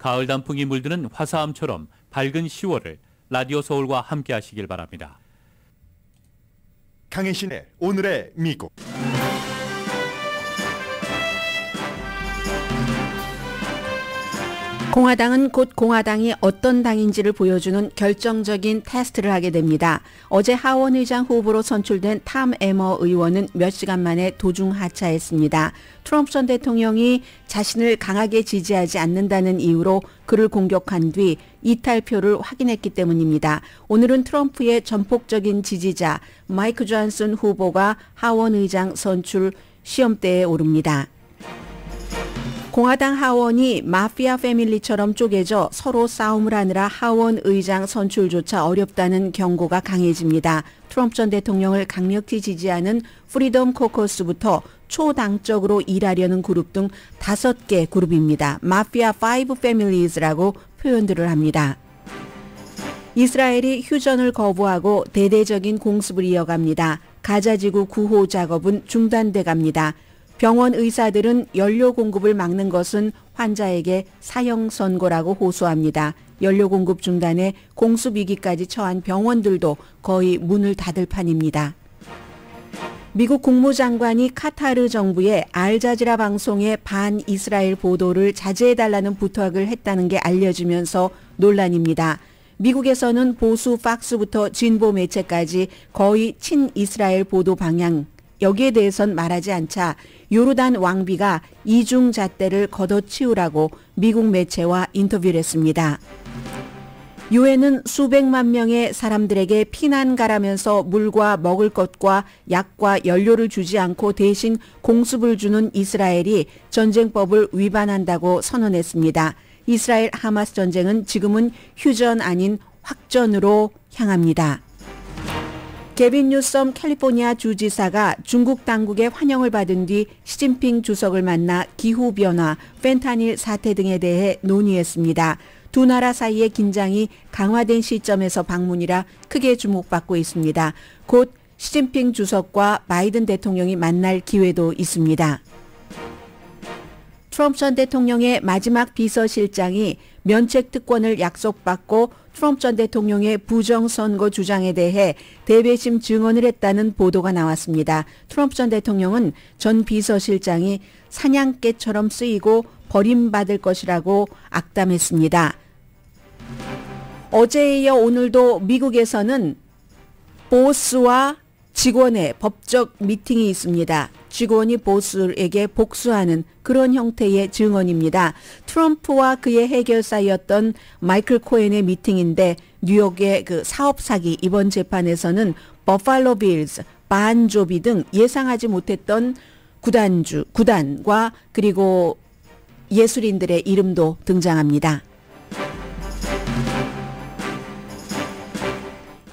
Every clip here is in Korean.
가을 단풍이 물드는 화사함처럼 밝은 10월을 라디오 서울과 함께 하시길 바랍니다. 강혜신의 오늘의 미국. 공화당은 곧 공화당이 어떤 당인지를 보여주는 결정적인 테스트를 하게 됩니다. 어제 하원 의장 후보로 선출된 탐 에머 의원은 몇 시간 만에 도중 하차했습니다. 트럼프 전 대통령이 자신을 강하게 지지하지 않는다는 이유로 그를 공격한 뒤 이탈표를 확인했기 때문입니다. 오늘은 트럼프의 전폭적인 지지자 마이크 존슨 후보가 하원 의장 선출 시험대에 오릅니다. 공화당 하원이 마피아 패밀리처럼 쪼개져 서로 싸움을 하느라 하원 의장 선출조차 어렵다는 경고가 강해집니다. 트럼프 전 대통령을 강력히 지지하는 프리덤 코커스부터 초당적으로 일하려는 그룹 등 5개 그룹입니다. 마피아 5 패밀리즈라고 표현들을 합니다. 이스라엘이 휴전을 거부하고 대대적인 공습을 이어갑니다. 가자지구 구호 작업은 중단돼 갑니다. 병원 의사들은 연료 공급을 막는 것은 환자에게 사형 선고라고 호소합니다. 연료 공급 중단에 공습 위기까지 처한 병원들도 거의 문을 닫을 판입니다. 미국 국무장관이 카타르 정부에 알자지라 방송의 반이스라엘 보도를 자제해달라는 부탁을 했다는 게 알려지면서 논란입니다. 미국에서는 보수 팍스부터 진보 매체까지 거의 친이스라엘 보도 방향, 여기에 대해선 말하지 않자 요르단 왕비가 이중잣대를 걷어치우라고 미국 매체와 인터뷰를 했습니다. 유엔은 수백만 명의 사람들에게 피난 가라면서 물과 먹을 것과 약과 연료를 주지 않고 대신 공습을 주는 이스라엘이 전쟁법을 위반한다고 선언했습니다. 이스라엘 하마스 전쟁은 지금은 휴전 아닌 확전으로 향합니다. 게빈 뉴섬 캘리포니아 주지사가 중국 당국의 환영을 받은 뒤 시진핑 주석을 만나 기후변화, 펜타닐 사태 등에 대해 논의했습니다. 두 나라 사이의 긴장이 강화된 시점에서 방문이라 크게 주목받고 있습니다. 곧 시진핑 주석과 바이든 대통령이 만날 기회도 있습니다. 트럼프 전 대통령의 마지막 비서실장이 면책 특권을 약속받고 트럼프 전 대통령의 부정선거 주장에 대해 대배심 증언을 했다는 보도가 나왔습니다. 트럼프 전 대통령은 전 비서실장이 사냥개처럼 쓰이고 버림받을 것이라고 악담했습니다. 어제에 이어 오늘도 미국에서는 보스와 직원의 법적 미팅이 있습니다. 직원이 보스에게 복수하는 그런 형태의 증언입니다. 트럼프와 그의 해결사였던 마이클 코엔의 미팅인데 뉴욕의 그 사업 사기 이번 재판에서는 버팔로 빌즈, 반조비 등 예상하지 못했던 구단과 그리고 예술인들의 이름도 등장합니다.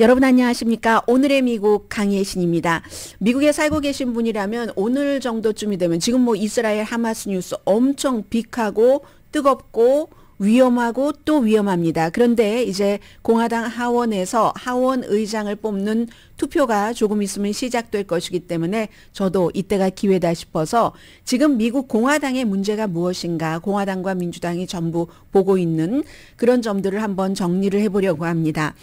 여러분 안녕하십니까? 오늘의 미국 강혜신입니다. 미국에 살고 계신 분이라면 오늘 정도쯤이 되면 지금 뭐 이스라엘 하마스 뉴스 엄청 빅하고 뜨겁고 위험하고 또 위험합니다. 그런데 이제 공화당 하원에서 하원 의장을 뽑는 투표가 조금 있으면 시작될 것이기 때문에 저도 이때가 기회다 싶어서 지금 미국 공화당의 문제가 무엇인가, 공화당과 민주당이 전부 보고 있는 그런 점들을 한번 정리를 해보려고 합니다.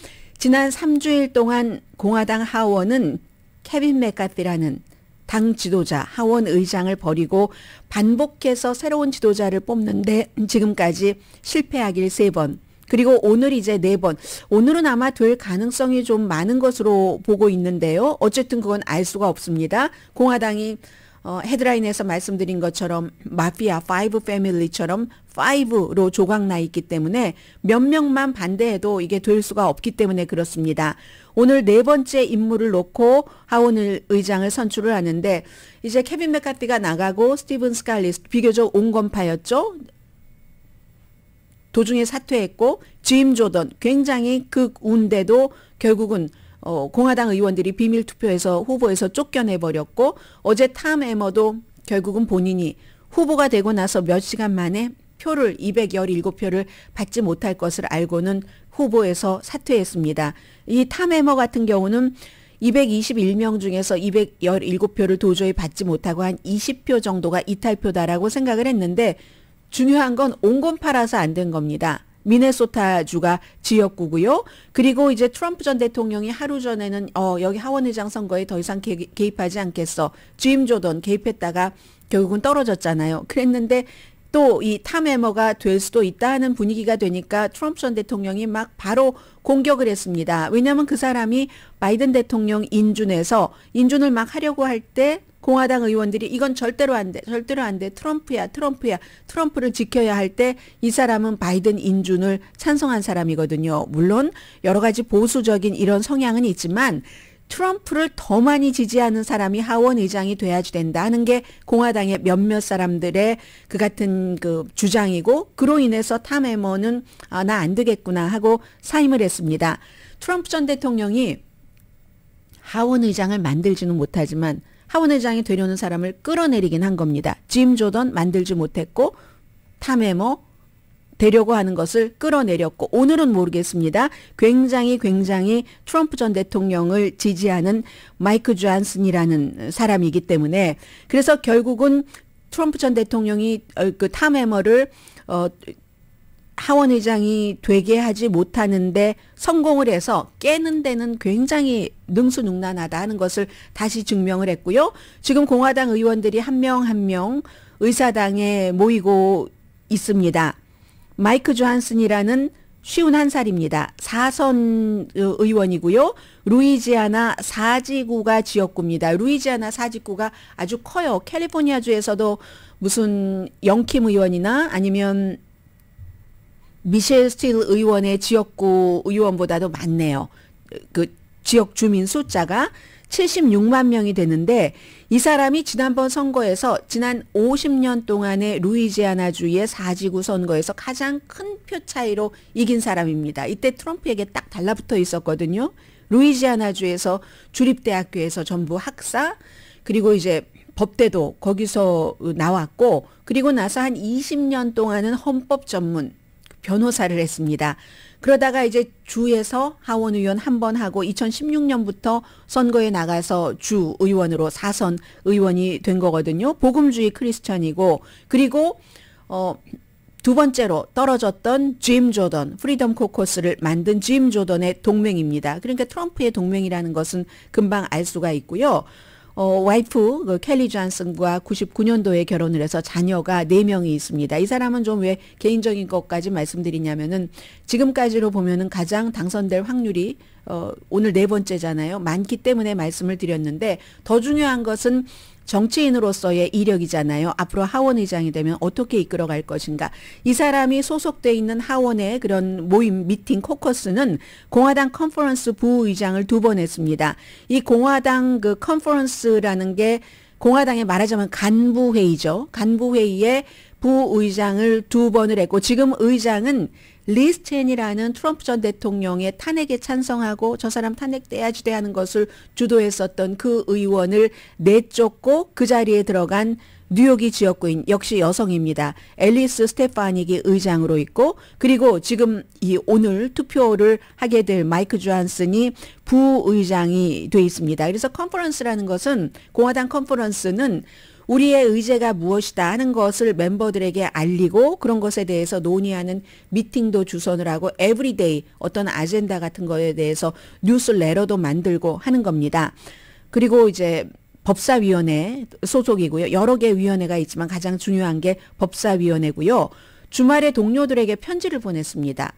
지난 3주일 동안 공화당 하원은 케빈 맥카티라는 당 지도자, 하원 의장을 버리고 반복해서 새로운 지도자를 뽑는데 지금까지 실패하길 3번, 그리고 오늘 이제 4번. 오늘은 아마 될 가능성이 좀 많은 것으로 보고 있는데요. 어쨌든 그건 알 수가 없습니다. 공화당이 헤드라인에서 말씀드린 것처럼 마피아 5 패밀리처럼 5로 조각나 있기 때문에 몇 명만 반대해도 이게 될 수가 없기 때문에 그렇습니다. 오늘 4번째 임무를 놓고 하원 의장을 선출을 하는데 이제 케빈 맥카티가 나가고 스티븐 스칼리스 비교적 온건파였죠. 도중에 사퇴했고 짐 조던 굉장히 극운데도 결국은 공화당 의원들이 비밀투표에서 후보에서 쫓겨내버렸고 어제 탐 에머도 결국은 본인이 후보가 되고 나서 몇 시간 만에 표를 217표를 받지 못할 것을 알고는 후보에서 사퇴했습니다. 이 탐 에머 같은 경우는 221명 중에서 217표를 도저히 받지 못하고 한 20표 정도가 이탈표다라고 생각을 했는데 중요한 건 온건 팔아서 안 된 겁니다. 미네소타주가 지역구고요. 그리고 이제 트럼프 전 대통령이 하루 전에는 여기 하원의장 선거에 더 이상 개입하지 않겠어. 짐 조던 개입했다가 결국은 떨어졌잖아요. 그랬는데 또 이 탐 에머가 될 수도 있다 하는 분위기가 되니까 트럼프 전 대통령이 막 바로 공격을 했습니다. 왜냐하면 그 사람이 바이든 대통령 인준을 막 하려고 할 때 공화당 의원들이 이건 절대로 안 돼. 절대로 안 돼. 트럼프야. 트럼프를 지켜야 할 때 이 사람은 바이든 인준을 찬성한 사람이거든요. 물론 여러 가지 보수적인 이런 성향은 있지만 트럼프를 더 많이 지지하는 사람이 하원 의장이 돼야지 된다 하는 게 공화당의 몇몇 사람들의 그 같은 그 주장이고, 그로 인해서 탐 에머는 나 안 되겠구나 하고 사임을 했습니다. 트럼프 전 대통령이 하원 의장을 만들지는 못하지만 하원 의장이 되려는 사람을 끌어내리긴 한 겁니다. 짐 조던 만들지 못했고 탐 에머 되려고 하는 것을 끌어내렸고, 오늘은 모르겠습니다. 굉장히 트럼프 전 대통령을 지지하는 마이크 존슨이라는 사람이기 때문에, 그래서 결국은 트럼프 전 대통령이 그 탐 에머를 하원 의장이 되게 하지 못하는데 성공을 해서 깨는 데는 굉장히 능수능란하다 하는 것을 다시 증명을 했고요. 지금 공화당 의원들이 한 명 한 명 의사당에 모이고 있습니다. 마이크 존슨이라는 51살입니다. 4선 의원이고요. 루이지아나 4지구가 지역구입니다. 루이지아나 4지구가 아주 커요. 캘리포니아주에서도 무슨 영킴 의원이나 아니면 미셸 스틸 의원의 지역구 의원보다도 많네요. 그 지역 주민 숫자가 76만 명이 되는데, 이 사람이 지난번 선거에서 지난 50년 동안의 루이지아나주의 4지구 선거에서 가장 큰 표 차이로 이긴 사람입니다. 이때 트럼프에게 딱 달라붙어 있었거든요. 루이지아나주에서 주립대학교에서 전부 학사, 그리고 이제 법대도 거기서 나왔고, 그리고 나서 한 20년 동안은 헌법 전문 변호사를 했습니다. 그러다가 이제 주에서 하원 의원 한 번 하고 2016년부터 선거에 나가서 주 의원으로 4선 의원이 된 거거든요. 복음주의 크리스천이고, 그리고 두 번째로 떨어졌던 짐 조던, 프리덤 코커스를 만든 짐 조던의 동맹입니다. 그러니까 트럼프의 동맹이라는 것은 금방 알 수가 있고요. 와이프 그 켈리 존슨과 99년도에 결혼을 해서 자녀가 4명이 있습니다. 이 사람은 좀 왜 개인적인 것까지 말씀드리냐면은 지금까지로 보면은 가장 당선될 확률이 오늘 4번째잖아요. 많기 때문에 말씀을 드렸는데, 더 중요한 것은 정치인으로서의 이력이잖아요. 앞으로 하원 의장이 되면 어떻게 이끌어갈 것인가. 이 사람이 소속돼 있는 하원의 그런 모임, 미팅, 코커스는 공화당 컨퍼런스 부의장을 2번 했습니다. 이 공화당 그 컨퍼런스라는 게 공화당에 말하자면 간부회의죠. 간부회의에 부의장을 2번을 했고, 지금 의장은 리스 첸이라는 트럼프 전 대통령의 탄핵에 찬성하고 저 사람 탄핵돼야지 돼 하는 것을 주도했었던 그 의원을 내쫓고 그 자리에 들어간 뉴욕이 지역구인 역시 여성입니다. 앨리스 스테파닉이 의장으로 있고, 그리고 지금 오늘 투표를 하게 될 마이크 존슨이 부의장이 돼 있습니다. 그래서 컨퍼런스라는 것은, 공화당 컨퍼런스는 우리의 의제가 무엇이다 하는 것을 멤버들에게 알리고 그런 것에 대해서 논의하는 미팅도 주선을 하고 에브리데이 어떤 아젠다 같은 거에 대해서 뉴스레터도 만들고 하는 겁니다. 그리고 이제 법사위원회 소속이고요. 여러 개 위원회가 있지만 가장 중요한 게 법사위원회고요. 주말에 동료들에게 편지를 보냈습니다.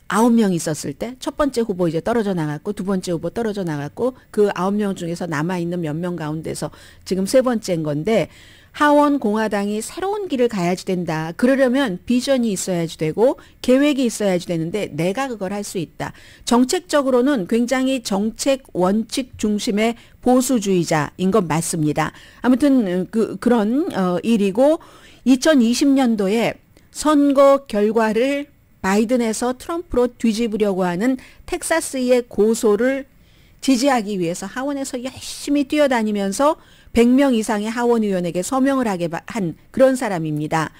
9명 있었을 때 첫 번째 후보 이제 떨어져 나갔고, 두 번째 후보 떨어져 나갔고, 그 9명 중에서 남아있는 몇 명 가운데서 지금 3번째인 건데, 하원 공화당이 새로운 길을 가야지 된다. 그러려면 비전이 있어야지 되고 계획이 있어야지 되는데 내가 그걸 할 수 있다. 정책적으로는 굉장히 정책 원칙 중심의 보수주의자인 건 맞습니다. 아무튼 그런 일이고, 2020년도에 선거 결과를 바이든에서 트럼프로 뒤집으려고 하는 텍사스의 고소를 지지하기 위해서 하원에서 열심히 뛰어다니면서 100명 이상의 하원의원에게 서명을 하게 한 그런 사람입니다.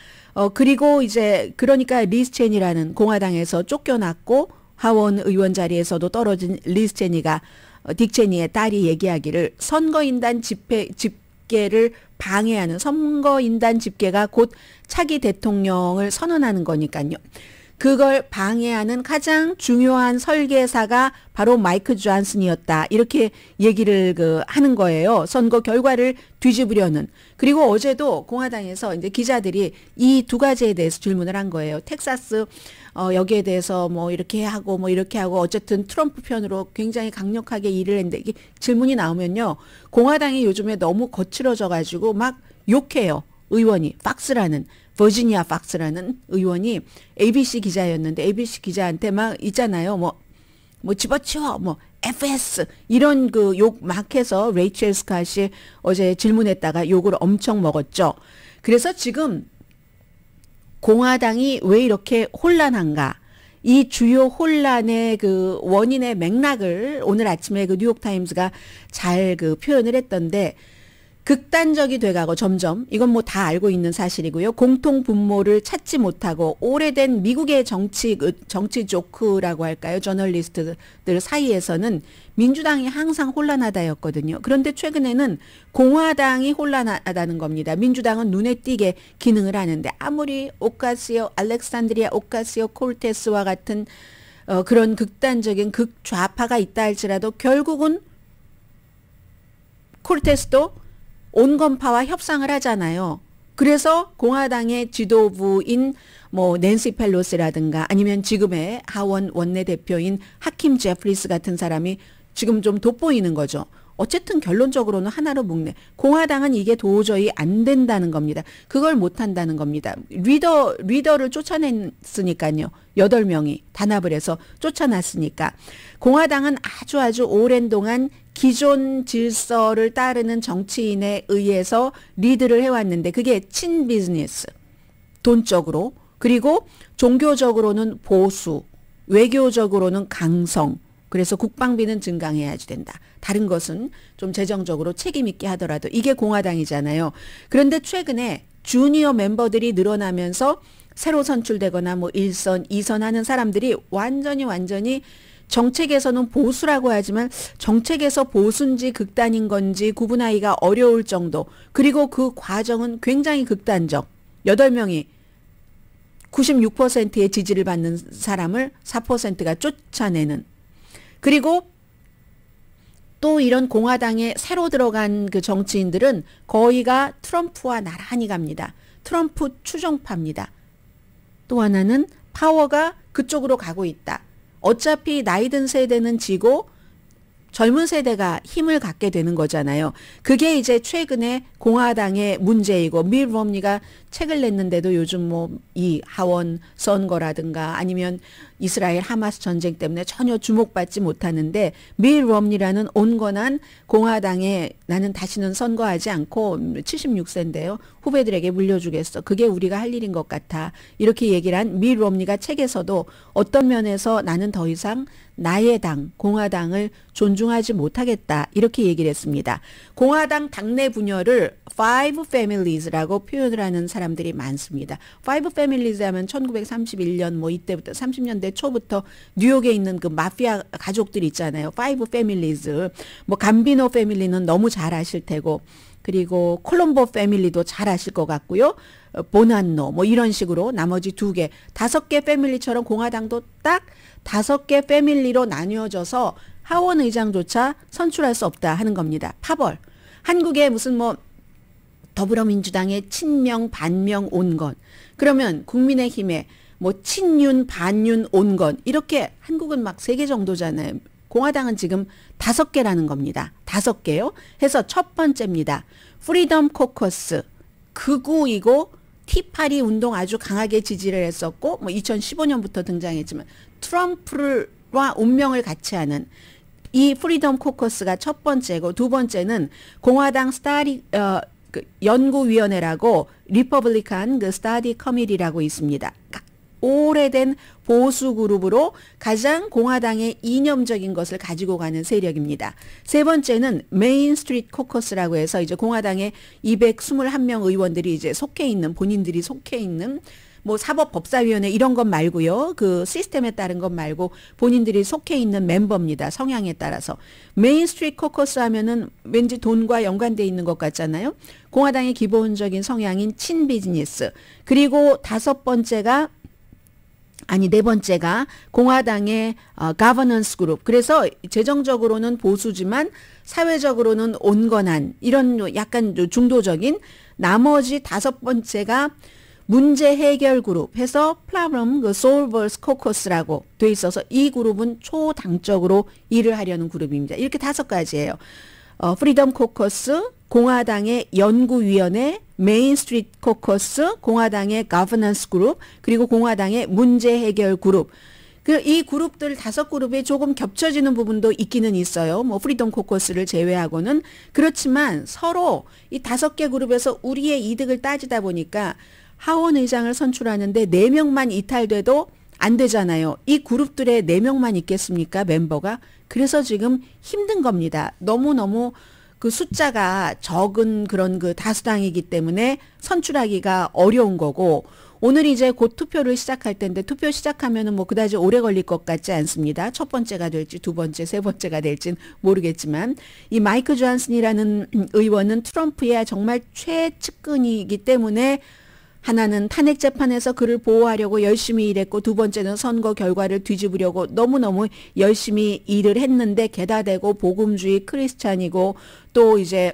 그리고 이제 그러니까 리스 체니라는 공화당에서 쫓겨났고 하원 의원 자리에서도 떨어진 리스 체니가 딕 체니의 딸이 얘기하기를 선거인단 집계 집계를 방해하는 선거인단 집계가 곧 차기 대통령을 선언하는 거니까요. 그걸 방해하는 가장 중요한 설계사가 바로 마이크 존슨이었다. 이렇게 얘기를 하는 거예요. 선거 결과를 뒤집으려는. 그리고 어제도 공화당에서 이제 기자들이 이 두 가지에 대해서 질문을 한 거예요. 텍사스 여기에 대해서 뭐 이렇게 하고 뭐 이렇게 하고 어쨌든 트럼프 편으로 굉장히 강력하게 일을 했는데 이게 질문이 나오면요. 공화당이 요즘에 너무 거칠어져 가지고 막 욕해요. 의원이 팍스라는 버지니아 팍스라는 의원이 ABC 기자였는데 ABC 기자한테 막 있잖아요. 뭐 집어치워 뭐 FS 이런 그 욕 막 해서 레이첼 스캇이 어제 질문했다가 욕을 엄청 먹었죠. 그래서 지금 공화당이 왜 이렇게 혼란한가? 이 주요 혼란의 그 원인의 맥락을 오늘 아침에 그 뉴욕타임스가 잘 그 표현을 했던데 극단적이 돼가고 점점 이건 뭐 다 알고 있는 사실이고요. 공통 분모를 찾지 못하고 오래된 미국의 정치 조크라고 할까요? 저널리스트들 사이에서는 민주당이 항상 혼란하다였거든요. 그런데 최근에는 공화당이 혼란하다는 겁니다. 민주당은 눈에 띄게 기능을 하는데 아무리 알렉산드리아 오카시오 콜테스와 같은 그런 극단적인 극좌파가 있다 할지라도 결국은 콜테스도 온건파와 협상을 하잖아요. 그래서 공화당의 지도부인 뭐 낸시 펠로시라든가 아니면 지금의 하원 원내대표인 하킴 제프리스 같은 사람이 지금 좀 돋보이는 거죠. 어쨌든 결론적으로는 하나로 묶네. 공화당은 이게 도저히 안 된다는 겁니다. 그걸 못 한다는 겁니다. 리더를 쫓아냈으니까요. 8명이 단합을 해서 쫓아놨으니까. 공화당은 아주 오랜 동안 기존 질서를 따르는 정치인에 의해서 리드를 해왔는데 그게 친비즈니스, 돈적으로, 그리고 종교적으로는 보수, 외교적으로는 강성, 그래서 국방비는 증강해야지 된다. 다른 것은 좀 재정적으로 책임 있게 하더라도 이게 공화당이잖아요. 그런데 최근에 주니어 멤버들이 늘어나면서 새로 선출되거나 뭐 1선, 2선 하는 사람들이 완전히 정책에서는 보수라고 하지만 정책에서 보수인지 극단인 건지 구분하기가 어려울 정도. 그리고 그 과정은 굉장히 극단적. 8명이 96%의 지지를 받는 사람을 4%가 쫓아내는. 그리고 또 이런 공화당에 새로 들어간 그 정치인들은 거의가 트럼프와 나란히 갑니다. 트럼프 추종파입니다. 또 하나는 파워가 그쪽으로 가고 있다. 어차피 나이 든 세대는 지고 젊은 세대가 힘을 갖게 되는 거잖아요. 그게 이제 최근에 공화당의 문제이고 밀 롬니가 책을 냈는데도 요즘 뭐 이 하원 선거라든가 아니면 이스라엘 하마스 전쟁 때문에 전혀 주목받지 못하는데 밀 롬니라는 온건한 공화당에 나는 다시는 선거하지 않고 76세인데요. 후배들에게 물려주겠어. 그게 우리가 할 일인 것 같아. 이렇게 얘기를 한 밀 롬니가 책에서도 어떤 면에서 나는 더 이상 나의 당, 공화당을 존중하지 못하겠다. 이렇게 얘기를 했습니다. 공화당 당내 분열을 Five Families라고 표현을 하는 사람들이 많습니다. Five Families 하면 1931년 뭐 이때부터 30년대 초부터 뉴욕에 있는 그 마피아 가족들 있잖아요. Five Families. 뭐 감비노 패밀리는 너무 잘 아실 테고 그리고 콜롬보 패밀리도 잘 아실 것 같고요. 보난노 뭐 이런 식으로 나머지 2개, 5개 패밀리처럼 공화당도 딱 5개 패밀리로 나뉘어져서 하원 의장조차 선출할 수 없다 하는 겁니다. 파벌. 한국에 무슨 뭐 더불어민주당의 친명, 반명, 온건. 그러면 국민의힘에 뭐 친윤, 반윤, 온건. 이렇게 한국은 막 3개 정도잖아요. 공화당은 지금 5개라는 겁니다. 5개요. 해서 첫 번째입니다. 프리덤 코커스. 극우이고 티파리 운동 아주 강하게 지지를 했었고 뭐 2015년부터 등장했지만 트럼프와 운명을 같이 하는 이 프리덤 코커스가 첫 번째고 두 번째는 공화당 그 연구위원회라고 리퍼블리칸 그 스타디 커미티라고 있습니다. 오래된 보수 그룹으로 가장 공화당의 이념적인 것을 가지고 가는 세력입니다. 세 번째는 메인 스트리트 코커스라고 해서 이제 공화당의 221명 의원들이 이제 본인들이 속해 있는 뭐 사법법사위원회 이런 것 말고요. 그 시스템에 따른 것 말고 본인들이 속해 있는 멤버입니다. 성향에 따라서. 메인 스트리트 코커스 하면은 왠지 돈과 연관돼 있는 것 같잖아요. 공화당의 기본적인 성향인 친비즈니스. 그리고 네 번째가 공화당의 가버넌스 그룹. 그래서 재정적으로는 보수지만 사회적으로는 온건한 이런 약간 중도적인, 나머지 5번째가 문제 해결 그룹 해서 Problem Solvers Caucus라고 돼 있어서 이 그룹은 초당적으로 일을 하려는 그룹입니다. 이렇게 5가지예요. 프리덤 코커스, 공화당의 연구위원회, 메인 스트리트 코커스, 공화당의 가버넌스 그룹, 그리고 공화당의 문제 해결 그룹. 이 그룹들 5그룹에 조금 겹쳐지는 부분도 있기는 있어요. 뭐 프리덤 코커스를 제외하고는. 그렇지만 서로 이 5개 그룹에서 우리의 이득을 따지다 보니까 하원 의장을 선출하는데 4명만 이탈돼도 안 되잖아요. 이 그룹들에 4명만 있겠습니까? 멤버가. 그래서 지금 힘든 겁니다. 너무너무 그 숫자가 적은 그런 그 다수당이기 때문에 선출하기가 어려운 거고, 오늘 이제 곧 투표를 시작할 텐데 투표 시작하면은 뭐 그다지 오래 걸릴 것 같지 않습니다. 첫 번째가 될지 두 번째, 세 번째가 될지는 모르겠지만 이 마이크 존슨이라는 의원은 트럼프의 정말 최측근이기 때문에 하나는 탄핵 재판에서 그를 보호하려고 열심히 일했고, 두 번째는 선거 결과를 뒤집으려고 너무너무 열심히 일을 했는데 게다 대고 복음주의 크리스찬이고 또 이제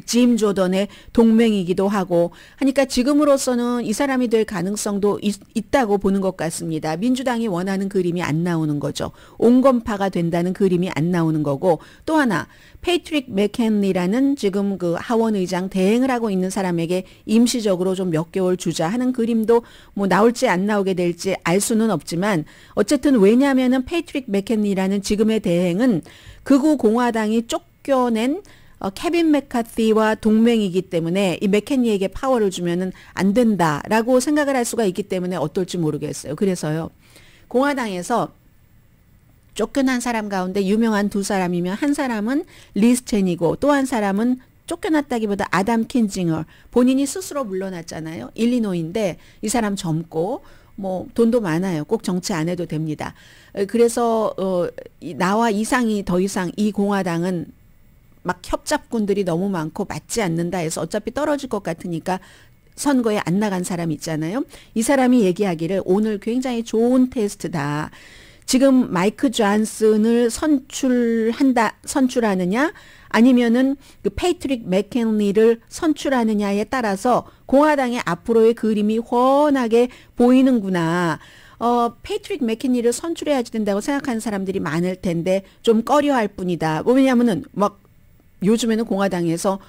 짐 조던의 동맹이기도 하고 하니까 지금으로서는 이 사람이 될 가능성도 있다고 보는 것 같습니다. 민주당이 원하는 그림이 안 나오는 거죠. 온건파가 된다는 그림이 안 나오는 거고, 또 하나 패트릭 맥켄리라는 지금 그 하원 의장 대행을 하고 있는 사람에게 임시적으로 좀 몇 개월 주자 하는 그림도 뭐 나올지 안 나오게 될지 알 수는 없지만, 어쨌든 왜냐하면은 패트릭 맥켄리라는 지금의 대행은 극우 공화당이 쫓겨낸 케빈 맥카티와 동맹이기 때문에 이 맥켄리에게 파워를 주면은 안 된다라고 생각을 할 수가 있기 때문에 어떨지 모르겠어요. 그래서요, 공화당에서 쫓겨난 사람 가운데 유명한 2사람이면 한 사람은 리스 체니고 또 한 사람은 쫓겨났다기보다 아담 킨징어, 본인이 스스로 물러났잖아요. 일리노이인데 이 사람 젊고 뭐 돈도 많아요. 꼭 정치 안 해도 됩니다. 그래서 나와 이상이 더 이상 이 공화당은 막 협잡군들이 너무 많고 맞지 않는다 해서 어차피 떨어질 것 같으니까 선거에 안 나간 사람 있잖아요. 이 사람이 얘기하기를 오늘 굉장히 좋은 테스트다. 지금 마이크 존슨을 선출하느냐 아니면은 그 패트릭 맥켄리를 선출하느냐에 따라서 공화당의 앞으로의 그림이 훤하게 보이는구나. 패트릭 맥켄리를 선출해야지 된다고 생각하는 사람들이 많을 텐데 좀 꺼려할 뿐이다. 왜냐하면은 막 요즘에는 공화당에서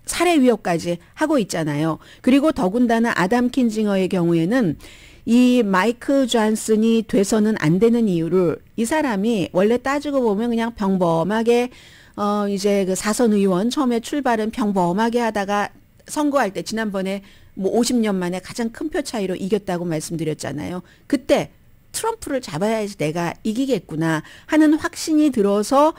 살해 위협까지 하고 있잖아요. 그리고 더군다나 아담 킨징어의 경우에는 이 마이크 존슨이 돼서는 안 되는 이유를, 이 사람이 원래 따지고 보면 그냥 평범하게 이제 그 사선 의원 처음에 출발은 평범하게 하다가 선거할 때 지난번에 뭐 50년 만에 가장 큰 표 차이로 이겼다고 말씀드렸잖아요. 그때 트럼프를 잡아야지 내가 이기겠구나 하는 확신이 들어서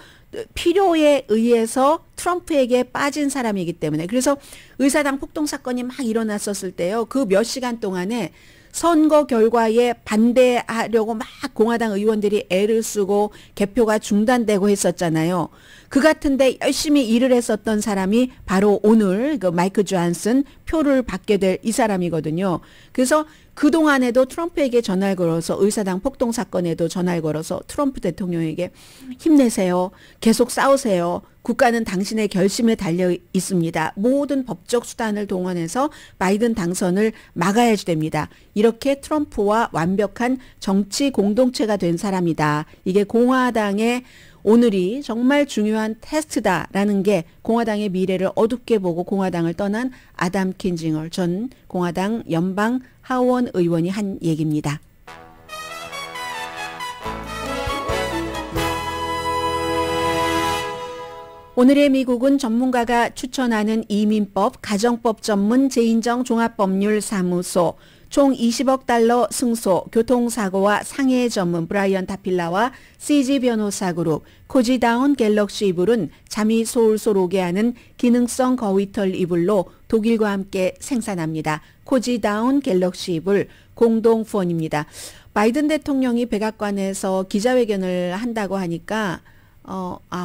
필요에 의해서 트럼프에게 빠진 사람이기 때문에, 그래서 의사당 폭동 사건이 막 일어났었을 때요, 그 몇 시간 동안에 선거 결과에 반대하려고 막 공화당 의원들이 애를 쓰고 개표가 중단되고 했었잖아요. 그 같은데 열심히 일을 했었던 사람이 바로 오늘 그 마이크 존슨 표를 받게 될 이 사람이거든요. 그래서 그동안에도 트럼프에게 전화를 걸어서, 의사당 폭동 사건에도 전화를 걸어서 트럼프 대통령에게 힘내세요. 계속 싸우세요. 국가는 당신의 결심에 달려 있습니다. 모든 법적 수단을 동원해서 바이든 당선을 막아야지 됩니다. 이렇게 트럼프와 완벽한 정치 공동체가 된 사람이다. 이게 공화당의 오늘이 정말 중요한 테스트다라는 게 공화당의 미래를 어둡게 보고 공화당을 떠난 아담 킨징어 전 공화당 연방 하원 의원이 한 얘기입니다. 오늘의 미국은 전문가가 추천하는 이민법, 가정법 전문 재인정 종합법률 사무소, 총 20억 달러 승소, 교통사고와 상해 전문 브라이언 타필라와 CG 변호사 그룹, 코지다운 갤럭시 이불은 잠이 솔솔 오게 하는 기능성 거위털 이불로 독일과 함께 생산합니다. 코지다운 갤럭시 이불 공동 후원입니다. 바이든 대통령이 백악관에서 기자회견을 한다고 하니까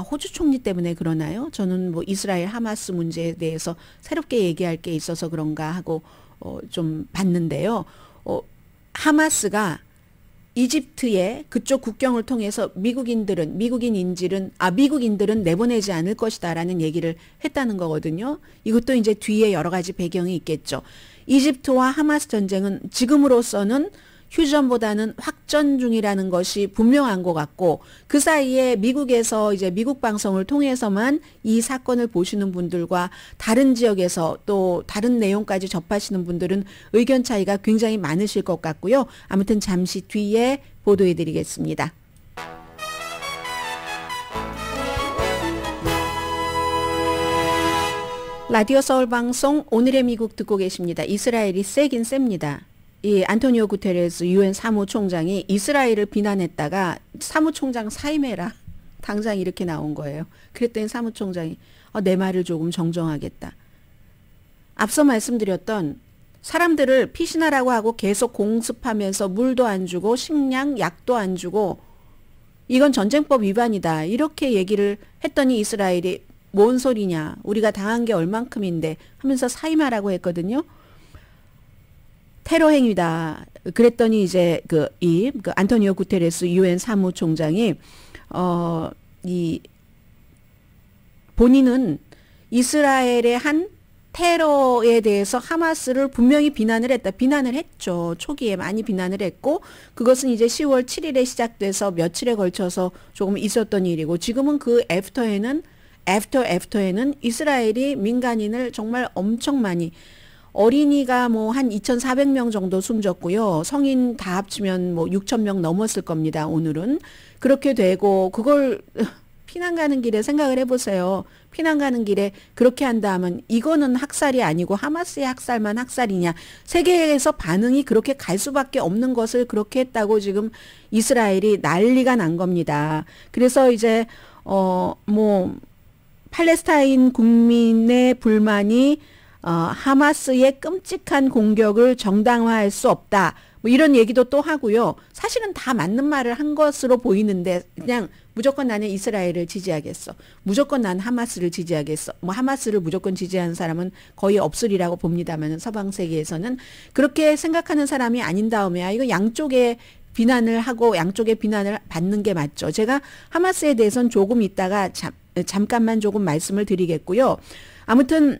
호주 총리 때문에 그러나요? 저는 뭐 이스라엘 하마스 문제에 대해서 새롭게 얘기할 게 있어서 그런가 하고 좀 봤는데요. 하마스가 이집트의 그쪽 국경을 통해서 미국인들은 내보내지 않을 것이다라는 얘기를 했다는 거거든요. 이것도 이제 뒤에 여러 가지 배경이 있겠죠. 이집트와 하마스 전쟁은 지금으로서는 휴전보다는 확전 중이라는 것이 분명한 것 같고, 그 사이에 미국에서 이제 미국 방송을 통해서만 이 사건을 보시는 분들과 다른 지역에서 또 다른 내용까지 접하시는 분들은 의견 차이가 굉장히 많으실 것 같고요. 아무튼 잠시 뒤에 보도해 드리겠습니다. 라디오 서울 방송 오늘의 미국 듣고 계십니다. 이스라엘이 세긴 셉니다. 이 안토니오 구테레스 유엔 사무총장이 이스라엘을 비난했다가 사무총장 사임해라. 당장 이렇게 나온 거예요. 그랬더니 사무총장이 내 말을 조금 정정하겠다. 앞서 말씀드렸던 사람들을 피신하라고 하고 계속 공습하면서 물도 안 주고 식량, 약도 안 주고 이건 전쟁법 위반이다. 이렇게 얘기를 했더니 이스라엘이 뭔 소리냐. 우리가 당한 게 얼만큼인데 하면서 사임하라고 했거든요. 테러 행위다. 그랬더니 이제 그 안토니오 구테레스 유엔 사무총장이 본인은 이스라엘의 한 테러에 대해서 하마스를 분명히 비난을 했죠. 초기에 많이 비난을 했고, 그것은 이제 10월 7일에 시작돼서 며칠에 걸쳐서 조금 있었던 일이고, 지금은 그 애프터에는 이스라엘이 민간인을 정말 엄청 많이, 어린이가 뭐 한 2,400명 정도 숨졌고요. 성인 다 합치면 뭐 6,000명 넘었을 겁니다. 오늘은. 그렇게 되고, 그걸 피난 가는 길에 생각을 해보세요. 피난 가는 길에 그렇게 한다 하면 이거는 학살이 아니고 하마스의 학살만 학살이냐. 세계에서 반응이 그렇게 갈 수밖에 없는 것을 그렇게 했다고 지금 이스라엘이 난리가 난 겁니다. 그래서 이제 팔레스타인 국민의 불만이 하마스의 끔찍한 공격을 정당화할 수 없다. 뭐 이런 얘기도 또 하고요. 사실은 다 맞는 말을 한 것으로 보이는데 그냥 무조건 나는 이스라엘을 지지하겠어. 무조건 난 하마스를 지지하겠어. 뭐 하마스를 무조건 지지하는 사람은 거의 없으리라고 봅니다만 서방 세계에서는 그렇게 생각하는 사람이 아닌 다음에 이거 양쪽에 비난을 하고 양쪽의 비난을 받는 게 맞죠. 제가 하마스에 대해서는 조금 있다가 잠깐만 조금 말씀을 드리겠고요. 아무튼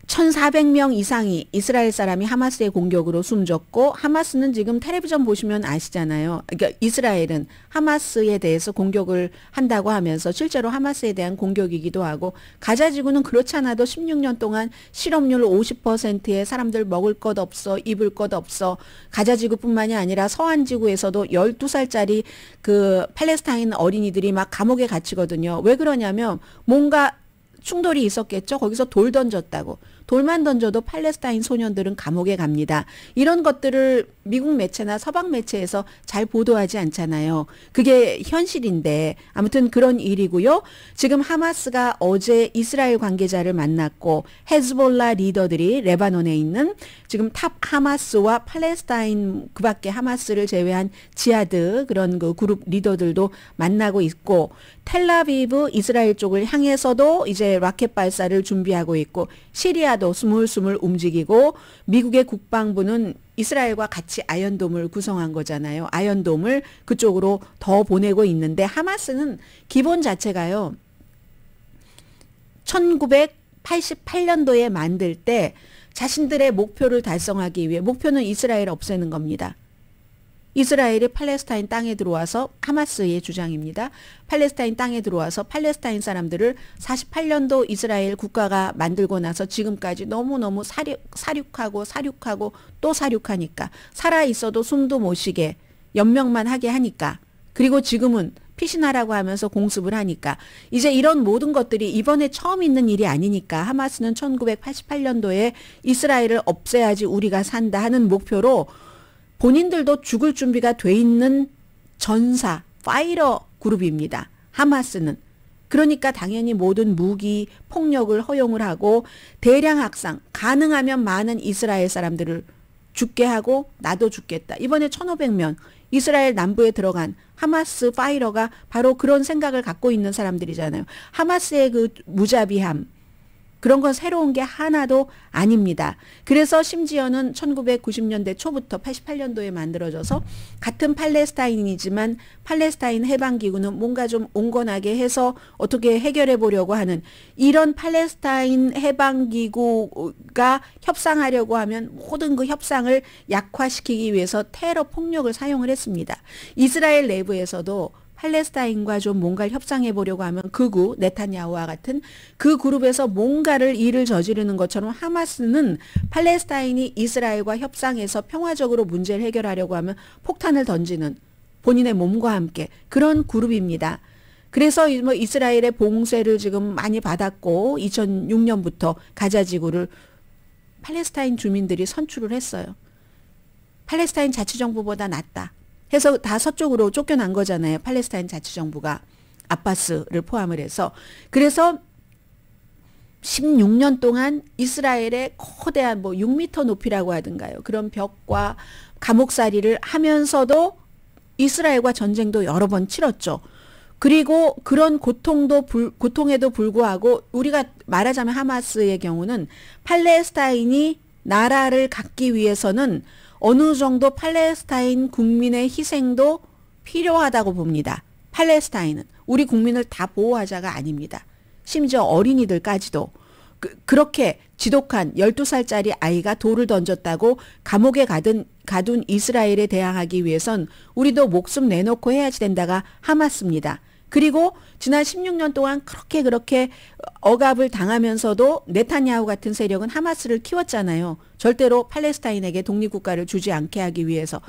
1,400명 이상이 이스라엘 사람이 하마스의 공격으로 숨졌고, 하마스는 지금 텔레비전 보시면 아시잖아요. 그러니까 이스라엘은 하마스에 대해서 공격을 한다고 하면서 실제로 하마스에 대한 공격이기도 하고, 가자지구는 그렇지 않아도 16년 동안 실업률 50%의 사람들 먹을 것 없어, 입을 것 없어. 가자지구뿐만이 아니라 서안지구에서도 12살짜리 그 팔레스타인 어린이들이 막 감옥에 갇히거든요. 왜 그러냐면 뭔가 충돌이 있었겠죠. 거기서 돌 던졌다고. 돌만 던져도 팔레스타인 소년들은 감옥에 갑니다. 이런 것들을 미국 매체나 서방 매체에서 잘 보도하지 않잖아요. 그게 현실인데 아무튼 그런 일이고요. 지금 하마스가 어제 이스라엘 관계자를 만났고, 헤즈볼라 리더들이 레바논에 있는 지금 탑 하마스와 팔레스타인 그 밖에 하마스를 제외한 지하드 그런 그 그룹 리더들도 만나고 있고, 텔라비브 이스라엘 쪽을 향해서도 이제 라켓 발사를 준비하고 있고, 시리아도 스물스물 움직이고, 미국의 국방부는 이스라엘과 같이 아이언돔을 구성한 거잖아요. 아이언돔을 그쪽으로 더 보내고 있는데, 하마스는 기본 자체가요. 1988년도에 만들 때 자신들의 목표를 달성하기 위해, 목표는 이스라엘 없애는 겁니다. 이스라엘이 팔레스타인 땅에 들어와서, 하마스의 주장입니다. 팔레스타인 땅에 들어와서 팔레스타인 사람들을 48년도 이스라엘 국가가 만들고 나서 지금까지 너무너무 사륙하고 또 사륙하니까, 살아있어도 숨도 못 쉬게 연명만 하게 하니까, 그리고 지금은 피신하라고 하면서 공습을 하니까 이제 이런 모든 것들이 이번에 처음 있는 일이 아니니까 하마스는 1988년도에 이스라엘을 없애야지 우리가 산다 하는 목표로 본인들도 죽을 준비가 돼 있는 전사, 파이터 그룹입니다. 하마스는. 그러니까 당연히 모든 무기, 폭력을 허용을 하고 대량 학살, 가능하면 많은 이스라엘 사람들을 죽게 하고 나도 죽겠다. 이번에 1,500명 이스라엘 남부에 들어간 하마스 파이터가 바로 그런 생각을 갖고 있는 사람들이잖아요. 하마스의 그 무자비함, 그런 건 새로운 게 하나도 아닙니다. 그래서 심지어는 1990년대 초부터 88년도에 만들어져서 같은 팔레스타인이지만 팔레스타인 해방기구는 뭔가 좀 온건하게 해서 어떻게 해결해 보려고 하는 이런 팔레스타인 해방기구가 협상하려고 하면 모든 그 협상을 약화시키기 위해서 테러 폭력을 사용을 했습니다. 이스라엘 내부에서도 팔레스타인과 좀 뭔가를 협상해 보려고 하면 극우 네타냐후와 같은 그 그룹에서 뭔가를 일을 저지르는 것처럼 하마스는 팔레스타인이 이스라엘과 협상해서 평화적으로 문제를 해결하려고 하면 폭탄을 던지는 본인의 몸과 함께 그런 그룹입니다. 그래서 뭐 이스라엘의 봉쇄를 지금 많이 받았고 2006년부터 가자지구를 팔레스타인 주민들이 선출을 했어요. 팔레스타인 자치정부보다 낫다 해서 다 서쪽으로 쫓겨난 거잖아요. 팔레스타인 자치정부가 아바스를 포함을 해서. 그래서 16년 동안 이스라엘의 거대한 뭐 6m 높이라고 하든가요. 그런 벽과 감옥살이를 하면서도 이스라엘과 전쟁도 여러 번 치렀죠. 그리고 그런 고통에도 불구하고 우리가 말하자면 하마스의 경우는 팔레스타인이 나라를 갖기 위해서는 어느 정도 팔레스타인 국민의 희생도 필요하다고 봅니다. 팔레스타인은 우리 국민을 다 보호하자가 아닙니다. 심지어 어린이들까지도 그렇게 지독한 12살짜리 아이가 돌을 던졌다고 감옥에 가둔 이스라엘에 대항하기 위해선 우리도 목숨 내놓고 해야지 된다가 하마스입니다. 그리고 지난 16년 동안 그렇게 억압을 당하면서도 네타냐후 같은 세력은 하마스를 키웠잖아요. 절대로 팔레스타인에게 독립국가를 주지 않게 하기 위해서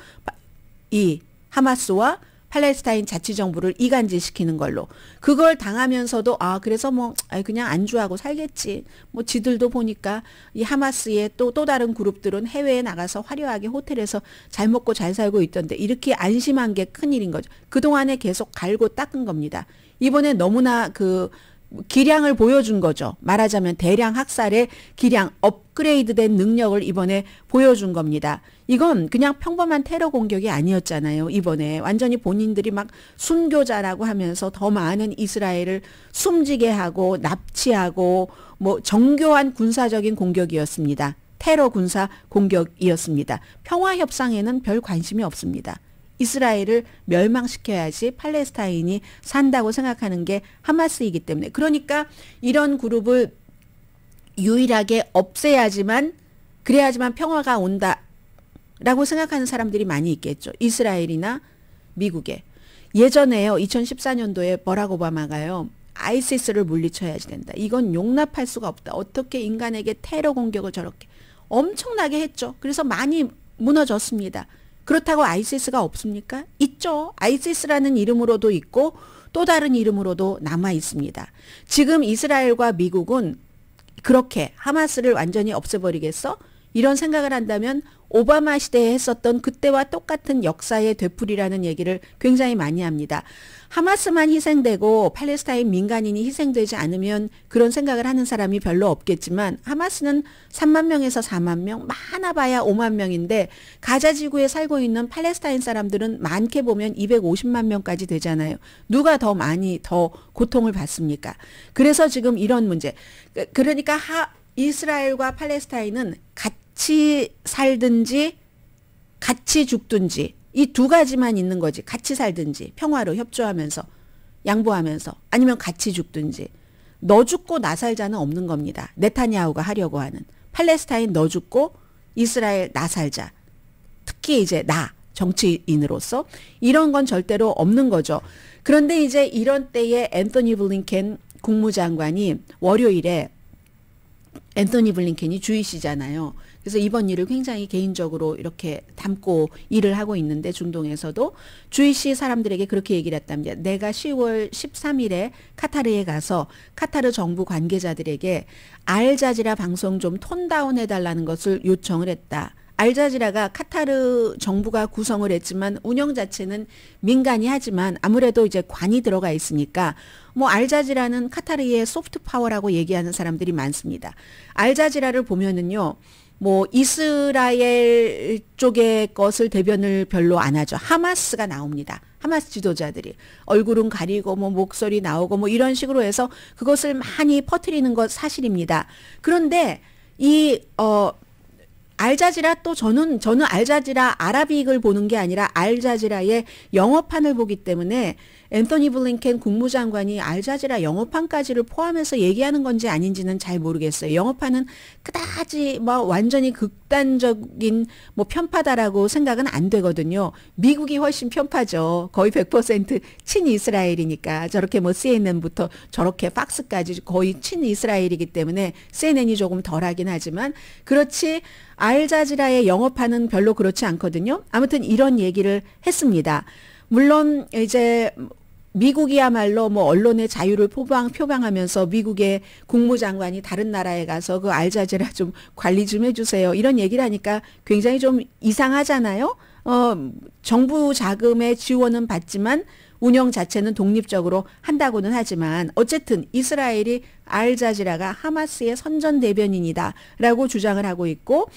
이 하마스와 팔레스타인 자치정부를 이간질시키는 걸로. 그걸 당하면서도 그래서 뭐 그냥 안주하고 살겠지. 뭐 지들도 보니까 이 하마스의 또 다른 그룹들은 해외에 나가서 화려하게 호텔에서 잘 먹고 잘 살고 있던데 이렇게 안심한 게 큰일인 거죠. 그동안에 계속 갈고 닦은 겁니다. 이번에 너무나 그 기량을 보여준 거죠. 말하자면 대량 학살의 기량, 업그레이드된 능력을 이번에 보여준 겁니다. 이건 그냥 평범한 테러 공격이 아니었잖아요. 이번에 완전히 본인들이 막 순교자라고 하면서 더 많은 이스라엘을 숨지게 하고 납치하고 뭐 정교한 군사적인 공격이었습니다. 테러 군사 공격이었습니다. 평화 협상에는 별 관심이 없습니다. 이스라엘을 멸망시켜야지 팔레스타인이 산다고 생각하는 게 하마스이기 때문에. 그러니까 이런 그룹을 유일하게 없애야지만 그래야지만 평화가 온다라고 생각하는 사람들이 많이 있겠죠. 이스라엘이나 미국에. 예전에요. 2014년도에 버락 오바마가요. 아이시스를 물리쳐야지 된다. 이건 용납할 수가 없다. 어떻게 인간에게 테러 공격을 저렇게 엄청나게 했죠. 그래서 많이 무너졌습니다. 그렇다고 아이시스가 없습니까? 있죠. 아이시스라는 이름으로도 있고 또 다른 이름으로도 남아 있습니다. 지금 이스라엘과 미국은 그렇게 하마스를 완전히 없애버리겠어? 이런 생각을 한다면 오바마 시대에 했었던 그때와 똑같은 역사의 되풀이라는 얘기를 굉장히 많이 합니다. 하마스만 희생되고 팔레스타인 민간인이 희생되지 않으면 그런 생각을 하는 사람이 별로 없겠지만 하마스는 3만 명에서 4만 명, 많아봐야 5만 명인데 가자지구에 살고 있는 팔레스타인 사람들은 많게 보면 250만 명까지 되잖아요. 누가 더 많이 더 고통을 받습니까? 그래서 지금 이런 문제. 그러니까 이스라엘과 팔레스타인은 같이 살든지 같이 죽든지 이 두 가지만 있는 거지. 같이 살든지 평화로 협조하면서 양보하면서 아니면 같이 죽든지. 너 죽고 나 살자는 없는 겁니다. 네타냐후가 하려고 하는. 팔레스타인 너 죽고 이스라엘 나 살자. 특히 이제 나 정치인으로서 이런 건 절대로 없는 거죠. 그런데 이제 이런 때에 앤서니 블링켄 국무장관이 월요일에 앤서니 블링켄이 주이시잖아요. 그래서 이번 일을 굉장히 개인적으로 이렇게 담고 일을 하고 있는데 중동에서도 주이시 사람들에게 그렇게 얘기를 했답니다. 내가 10월 13일에 카타르에 가서 카타르 정부 관계자들에게 알자지라 방송 좀 톤다운 해달라는 것을 요청을 했다. 알자지라가 카타르 정부가 구성을 했지만 운영 자체는 민간이 하지만 아무래도 이제 관이 들어가 있으니까 뭐 알자지라는 카타르의 소프트 파워라고 얘기하는 사람들이 많습니다. 알자지라를 보면은요. 뭐 이스라엘 쪽의 것을 대변을 별로 안 하죠. 하마스가 나옵니다. 하마스 지도자들이 얼굴은 가리고 뭐 목소리 나오고 뭐 이런 식으로 해서 그것을 많이 퍼뜨리는 것 사실입니다. 그런데 이 알자지라 또 저는 알자지라 아라빅을 보는 게 아니라 알자지라의 영어판을 보기 때문에 앤서니 블링켄 국무장관이 알자지라 영어판까지를 포함해서 얘기하는 건지 아닌지는 잘 모르겠어요. 영어판은 그다지 뭐 완전히 극단적인 뭐 편파다라고 생각은 안 되거든요. 미국이 훨씬 편파죠. 거의 100% 친이스라엘이니까 저렇게 뭐 CNN부터 저렇게 팍스까지 거의 친이스라엘이기 때문에 CNN이 조금 덜하긴 하지만 그렇지 알자지라의 영어판은 별로 그렇지 않거든요. 아무튼 이런 얘기를 했습니다. 물론 이제 미국이야말로 뭐 언론의 자유를 표방하면서 미국의 국무장관이 다른 나라에 가서 그 알자지라 좀 관리 좀 해주세요. 이런 얘기를 하니까 굉장히 좀 이상하잖아요. 정부 자금의 지원은 받지만 운영 자체는 독립적으로 한다고는 하지만 어쨌든 이스라엘이 알자지라가 하마스의 선전 대변인이다라고 주장을 하고 있고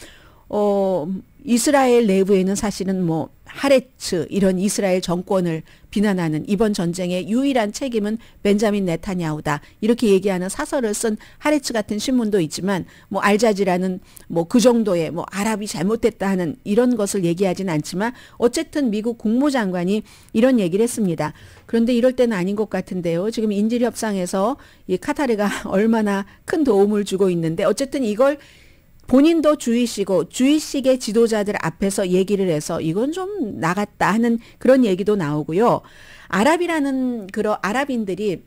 이스라엘 내부에는 사실은 뭐 하레츠 이런 이스라엘 정권을 비난하는 이번 전쟁의 유일한 책임은 벤자민 네타냐후다 이렇게 얘기하는 사설을 쓴 하레츠 같은 신문도 있지만 뭐 알자지라는 뭐 그 정도의 뭐 아랍이 잘못됐다 하는 이런 것을 얘기하진 않지만 어쨌든 미국 국무장관이 이런 얘기를 했습니다. 그런데 이럴 때는 아닌 것 같은데요. 지금 인질 협상에서 이 카타르가 얼마나 큰 도움을 주고 있는데 어쨌든 이걸 본인도 주이시고 주이식의 지도자들 앞에서 얘기를 해서 이건 좀 나갔다 하는 그런 얘기도 나오고요. 아랍인들이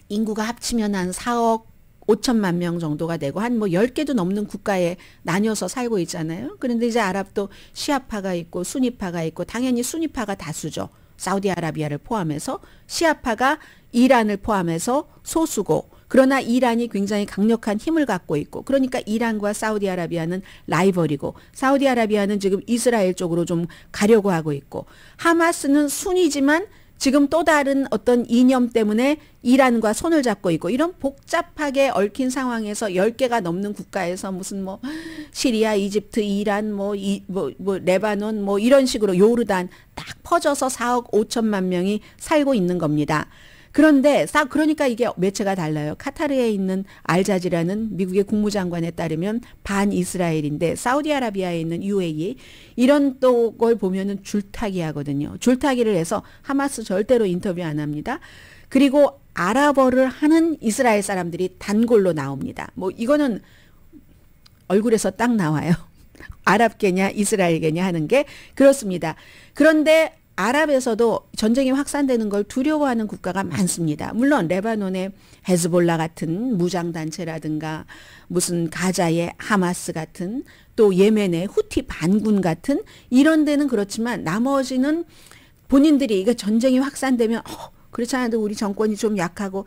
인구가 합치면 한 4억 5천만 명 정도가 되고 한 뭐 10개도 넘는 국가에 나뉘어서 살고 있잖아요. 그런데 이제 아랍도 시아파가 있고 수니파가 있고 당연히 수니파가 다수죠. 사우디아라비아를 포함해서 시아파가 이란을 포함해서 소수고 그러나 이란이 굉장히 강력한 힘을 갖고 있고 그러니까 이란과 사우디아라비아는 라이벌이고 사우디아라비아는 지금 이스라엘 쪽으로 좀 가려고 하고 있고 하마스는 순이지만 지금 또 다른 어떤 이념 때문에 이란과 손을 잡고 있고 이런 복잡하게 얽힌 상황에서 10개가 넘는 국가에서 무슨 뭐 시리아, 이집트, 이란, 뭐 레바논 뭐 이런 식으로 요르단 딱 퍼져서 4억 5천만 명이 살고 있는 겁니다. 그런데 그러니까 이게 매체가 달라요. 카타르에 있는 알자지라는 미국의 국무장관에 따르면 반이스라엘인데 사우디아라비아에 있는 UAE 이런 또 걸 보면은 줄타기 하거든요. 줄타기를 해서 하마스 절대로 인터뷰 안 합니다. 그리고 아랍어를 하는 이스라엘 사람들이 단골로 나옵니다. 뭐 이거는 얼굴에서 딱 나와요. 아랍계냐 이스라엘계냐 하는 게 그렇습니다. 그런데 아랍에서도 전쟁이 확산되는 걸 두려워하는 국가가 많습니다. 물론 레바논의 헤즈볼라 같은 무장단체라든가 무슨 가자의 하마스 같은 또 예멘의 후티 반군 같은 이런 데는 그렇지만 나머지는 본인들이 이게 전쟁이 확산되면 그렇지 않아도 우리 정권이 좀 약하고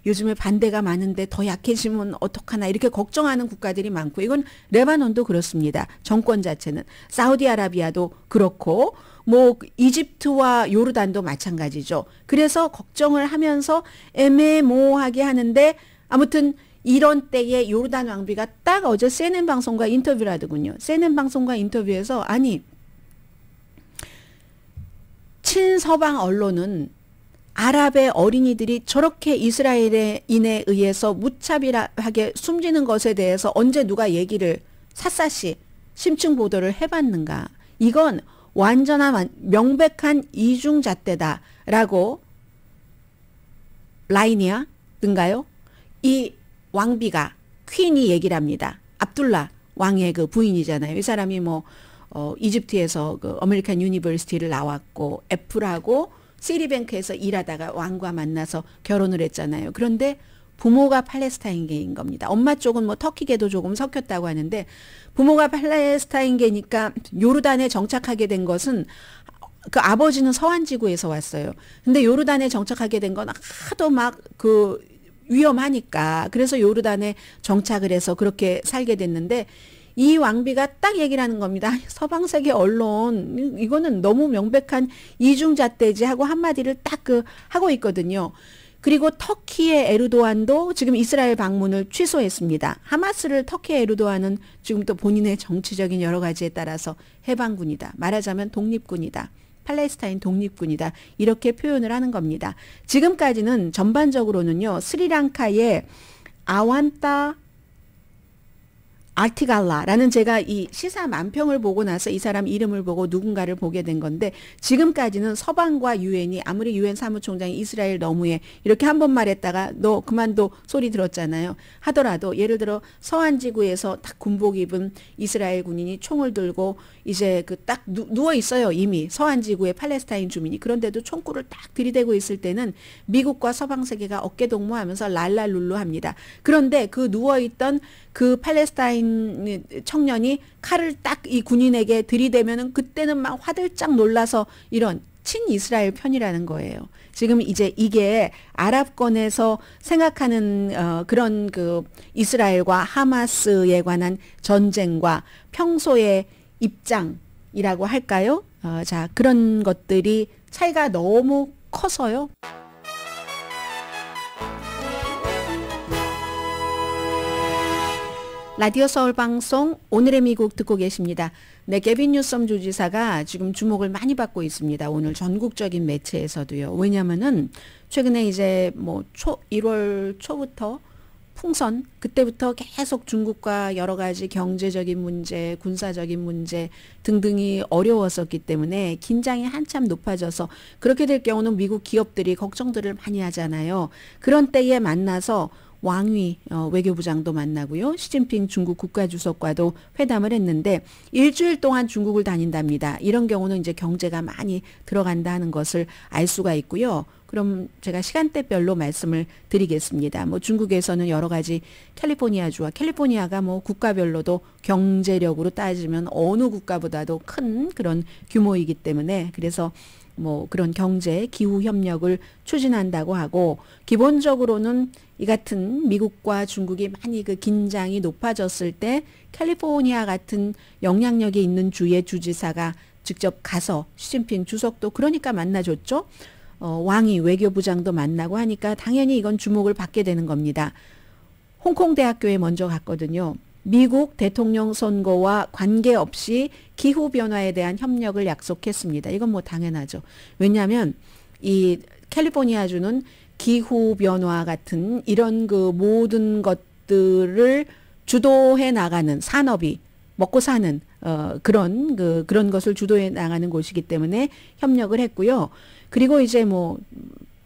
요즘에 반대가 많은데 더 약해지면 어떡하나 이렇게 걱정하는 국가들이 많고 이건 레바논도 그렇습니다. 정권 자체는. 사우디아라비아도 그렇고 뭐 이집트와 요르단도 마찬가지죠. 그래서 걱정을 하면서 애매모호하게 하는데 아무튼 이런 때에 요르단 왕비가 딱 어제 CNN 방송과 인터뷰를 하더군요. CNN 방송과 인터뷰에서 아니 친서방 언론은 아랍의 어린이들이 저렇게 이스라엘인에 의해서 무차별하게 숨지는 것에 대해서 언제 누가 얘기를 샅샅이 심층 보도를 해봤는가. 이건 완전한 명백한 이중잣대다라고 라이니아든가요? 이 왕비가 퀸이 얘기를 합니다. 압둘라 왕의 그 부인이잖아요. 이 사람이 뭐 이집트에서 그 어메리칸 유니버시티를 나왔고 애플하고 시리뱅크에서 일하다가 왕과 만나서 결혼을 했잖아요. 그런데 부모가 팔레스타인계인 겁니다. 엄마 쪽은 뭐 터키계도 조금 섞였다고 하는데 부모가 팔레스타인계니까 요르단에 정착하게 된 것은 그 아버지는 서한지구에서 왔어요. 근데 요르단에 정착하게 된 건 하도 막 그 위험하니까 그래서 요르단에 정착을 해서 그렇게 살게 됐는데 이 왕비가 딱 얘기를 하는 겁니다. 서방 세계 언론 이거는 너무 명백한 이중잣대지 하고 한마디를 딱 그 하고 있거든요. 그리고 터키의 에르도안도 지금 이스라엘 방문을 취소했습니다. 하마스를 터키의 에르도안은 지금 또 본인의 정치적인 여러 가지에 따라서 해방군이다. 말하자면 독립군이다. 팔레스타인 독립군이다. 이렇게 표현을 하는 겁니다. 지금까지는 전반적으로는요. 스리랑카의 아완타 아티갈라라는 제가 이 시사 만평을 보고 나서 이 사람 이름을 보고 누군가를 보게 된 건데 지금까지는 서방과 유엔이 아무리 유엔 사무총장이 이스라엘 너무해 이렇게 한 번 말했다가 너 그만둬 소리 들었잖아요. 하더라도 예를 들어 서한지구에서 딱 군복 입은 이스라엘 군인이 총을 들고 이제 그 딱 누워 있어요. 이미 서한지구의 팔레스타인 주민이. 그런데도 총구를 딱 들이대고 있을 때는 미국과 서방 세계가 어깨동무하면서 랄랄룰루 합니다. 그런데 그 누워 있던 그 팔레스타인 청년이 칼을 딱 이 군인에게 들이대면은 그때는 막 화들짝 놀라서 이런 친이스라엘 편이라는 거예요. 지금 이제 이게 아랍권에서 생각하는 그런 그 이스라엘과 하마스에 관한 전쟁과 평소의 입장이라고 할까요? 자, 그런 것들이 차이가 너무 커서요. 라디오 서울 방송 오늘의 미국 듣고 계십니다. 네, 게빈 뉴섬 주지사가 지금 주목을 많이 받고 있습니다. 오늘 전국적인 매체에서도요. 왜냐면은 최근에 이제 뭐 1월 초부터 풍선 그때부터 계속 중국과 여러 가지 경제적인 문제, 군사적인 문제 등등이 어려웠었기 때문에 긴장이 한참 높아져서 그렇게 될 경우는 미국 기업들이 걱정들을 많이 하잖아요. 그런 때에 만나서 왕위 외교부장도 만나고요. 시진핑 중국 국가주석과도 회담을 했는데 일주일 동안 중국을 다닌답니다. 이런 경우는 이제 경제가 많이 들어간다 하는 것을 알 수가 있고요. 그럼 제가 시간대별로 말씀을 드리겠습니다. 뭐 중국에서는 여러 가지 캘리포니아주와 캘리포니아가 뭐 국가별로도 경제력으로 따지면 어느 국가보다도 큰 그런 규모이기 때문에 그래서 뭐 그런 경제 기후 협력을 추진한다고 하고 기본적으로는 이 같은 미국과 중국이 많이 그 긴장이 높아졌을 때 캘리포니아 같은 영향력이 있는 주의 주지사가 직접 가서 시진핑 주석도 그러니까 만나줬죠. 왕이 외교부장도 만나고 하니까 당연히 이건 주목을 받게 되는 겁니다. 홍콩 대학교에 먼저 갔거든요. 미국 대통령 선거와 관계없이 기후변화에 대한 협력을 약속했습니다. 이건 뭐 당연하죠. 왜냐하면 이 캘리포니아주는 기후변화 같은 이런 그 모든 것들을 주도해 나가는 산업이 먹고 사는 그런 것을 주도해 나가는 곳이기 때문에 협력을 했고요. 그리고 이제 뭐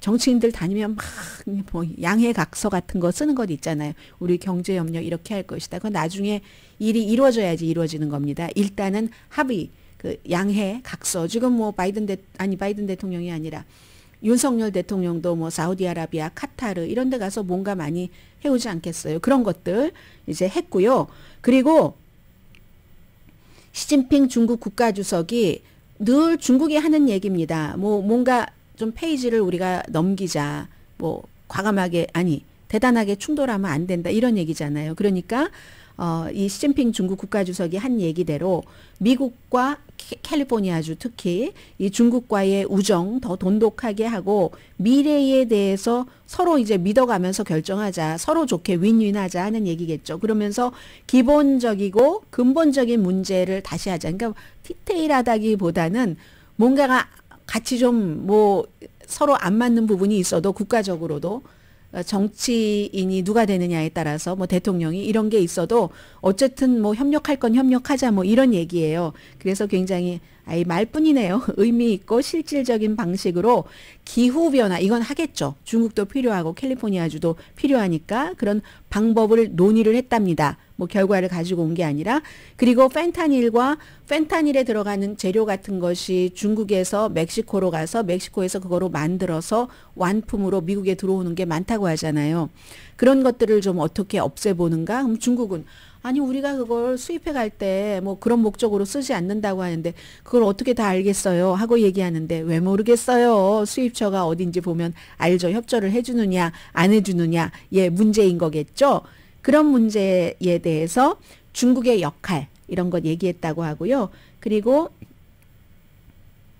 정치인들 다니면 막 뭐 양해각서 같은 거 쓰는 것 있잖아요. 우리 경제협력 이렇게 할 것이다. 그건 나중에 일이 이루어져야지 이루어지는 겁니다. 일단은 합의, 그 양해각서. 지금 뭐 바이든 대통령이 아니라 윤석열 대통령도 뭐 사우디아라비아, 카타르 이런 데 가서 뭔가 많이 해오지 않겠어요. 그런 것들 이제 했고요. 그리고 시진핑 중국 국가주석이 늘 중국이 하는 얘기입니다. 뭐 뭔가 좀 페이지를 우리가 넘기자. 뭐 과감하게 대단하게 충돌하면 안 된다. 이런 얘기잖아요. 그러니까 이 시진핑 중국 국가주석이 한 얘기대로 미국과 캘리포니아주 특히 이 중국과의 우정 더 돈독하게 하고 미래에 대해서 서로 이제 믿어가면서 결정하자. 서로 좋게 윈윈하자 하는 얘기겠죠. 그러면서 기본적이고 근본적인 문제를 다시 하자. 그러니까 디테일하다기보다는 뭔가가 같이 좀 뭐 서로 안 맞는 부분이 있어도 국가적으로도 정치인이 누가 되느냐에 따라서 뭐 대통령이 이런 게 있어도 어쨌든 뭐 협력할 건 협력하자 뭐 이런 얘기예요. 그래서 굉장히 말뿐이네요. 의미 있고 실질적인 방식으로 기후변화 이건 하겠죠. 중국도 필요하고 캘리포니아주도 필요하니까 그런 방법을 논의를 했답니다. 뭐 결과를 가지고 온 게 아니라 그리고 펜타닐에 들어가는 재료 같은 것이 중국에서 멕시코로 가서 멕시코에서 그거로 만들어서 완품으로 미국에 들어오는 게 많다고 하잖아요. 그런 것들을 좀 어떻게 없애보는가? 그럼 중국은 아니 우리가 그걸 수입해 갈 때 뭐 그런 목적으로 쓰지 않는다고 하는데 그걸 어떻게 다 알겠어요 하고 얘기하는데 왜 모르겠어요. 수입처가 어딘지 보면 알죠. 협조를 해주느냐 안 해주느냐 문제인 거겠죠. 그런 문제에 대해서 중국의 역할 이런 것 얘기했다고 하고요. 그리고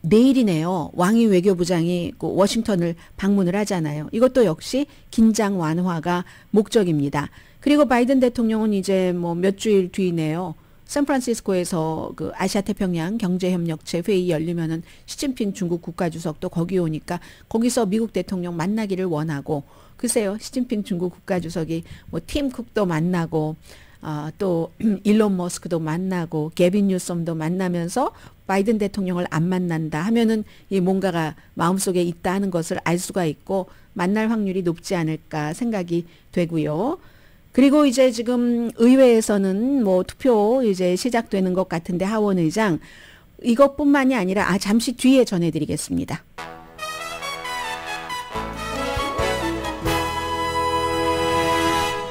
내일이네요. 왕이 외교부장이 그 워싱턴을 방문을 하잖아요. 이것도 역시 긴장 완화가 목적입니다. 그리고 바이든 대통령은 이제 뭐 몇 주일 뒤네요. 샌프란시스코에서 그 아시아 태평양 경제협력체 회의 열리면은 시진핑 중국 국가주석도 거기 오니까 거기서 미국 대통령 만나기를 원하고 글쎄요. 시진핑 중국 국가주석이 뭐 팀 쿡도 만나고 또 일론 머스크도 만나고 게빈 뉴섬도 만나면서 바이든 대통령을 안 만난다 하면은 이 뭔가가 마음속에 있다 하는 것을 알 수가 있고 만날 확률이 높지 않을까 생각이 되고요. 그리고 이제 지금 의회에서는 뭐 투표 이제 시작되는 것 같은데 하원 의장 이것뿐만이 아니라 잠시 뒤에 전해드리겠습니다.